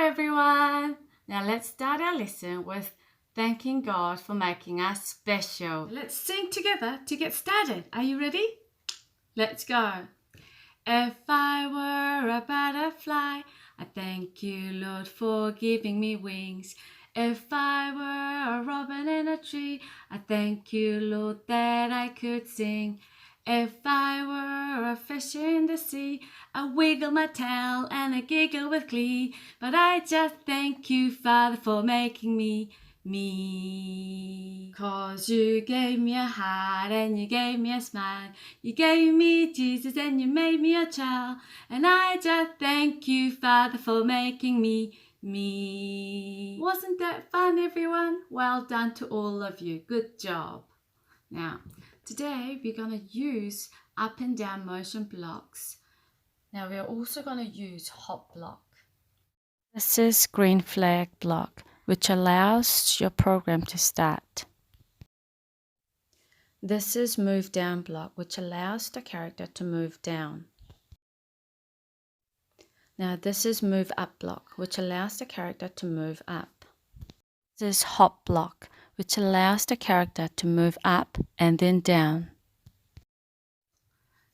Hi everyone! Now let's start our lesson with thanking God for making us special. Let's sing together to get started. Are you ready? Let's go. If I were a butterfly, I thank you, Lord, for giving me wings. If I were a robin in a tree, I thank you, Lord, that I could sing. If I were a fish in the sea, I wiggle my tail and I giggle with glee. But I just thank you, Father, for making me. 'Cause you gave me a heart and you gave me a smile. You gave me Jesus and you made me a child. And I just thank you, Father, for making me. Wasn't that fun, everyone? Well done to all of you. Good job. Now, today we're going to use up and down motion blocks. Now we're also going to use hop block. This is green flag block, which allows your program to start. This is move down block, which allows the character to move down. Now this is move up block, which allows the character to move up. This is hop block, which allows the character to move up and then down.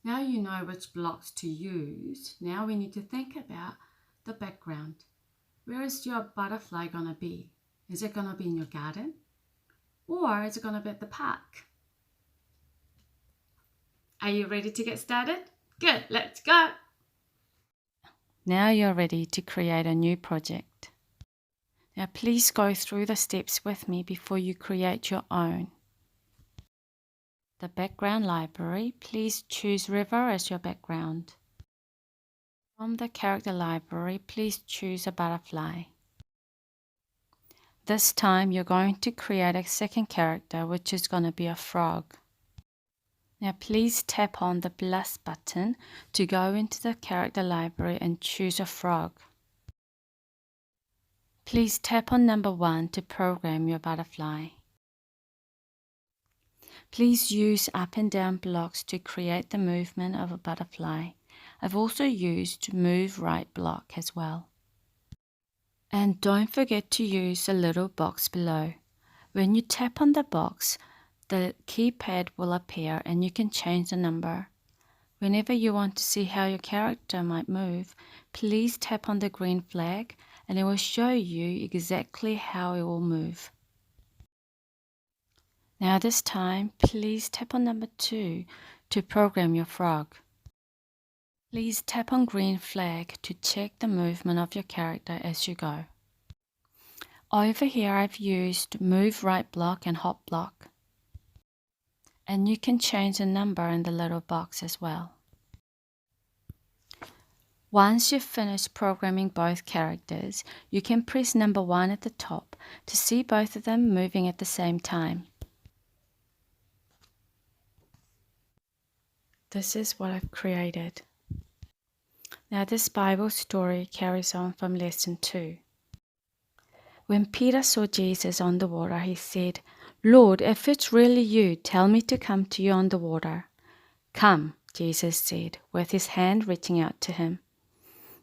Now you know which blocks to use. Now we need to think about the background. Where is your butterfly going to be? Is it going to be in your garden? Or is it going to be at the park? Are you ready to get started? Good, let's go! Now you're ready to create a new project. Now please go through the steps with me before you create your own. The background library, please choose River as your background. From the character library, please choose a butterfly. This time you're going to create a second character, which is going to be a frog. Now please tap on the plus button to go into the character library and choose a frog. Please tap on number 1 to program your butterfly. Please use up and down blocks to create the movement of a butterfly. I've also used move right block as well. And don't forget to use the little box below. When you tap on the box, the keypad will appear and you can change the number. Whenever you want to see how your character might move, please tap on the green flag and it will show you exactly how it will move. Now this time, please tap on number 2 to program your frog. Please tap on green flag to check the movement of your character as you go. Over here I've used move right block and hop block. And you can change the number in the little box as well. Once you've finished programming both characters, you can press number 1 at the top to see both of them moving at the same time. This is what I've created. Now this Bible story carries on from lesson 2. When Peter saw Jesus on the water, he said, "Lord, if it's really you, tell me to come to you on the water." "Come," Jesus said, with his hand reaching out to him.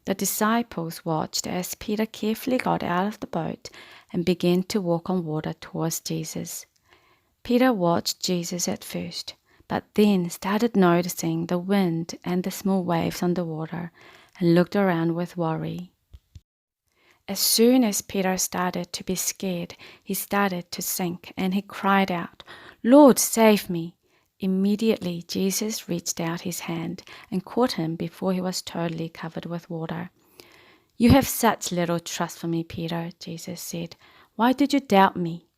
The disciples watched as Peter carefully got out of the boat and began to walk on water towards Jesus. Peter watched Jesus at first, but then started noticing the wind and the small waves on the water and looked around with worry. As soon as Peter started to be scared, he started to sink and he cried out, "Lord, save me!" Immediately, Jesus reached out his hand and caught him before he was totally covered with water. "You have such little trust for me, Peter," Jesus said. "Why did you doubt me?"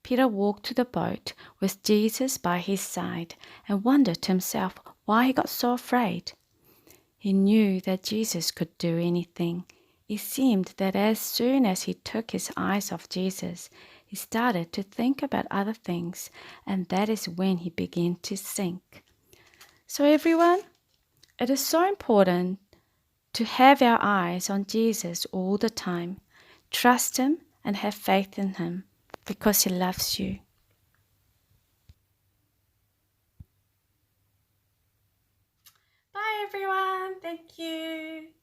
Peter walked to the boat with Jesus by his side and wondered to himself why he got so afraid. He knew that Jesus could do anything. It seemed that as soon as he took his eyes off Jesus, he started to think about other things, and that is when he began to sink. So everyone, it is so important to have our eyes on Jesus all the time. Trust him and have faith in him because he loves you. Bye everyone. Thank you.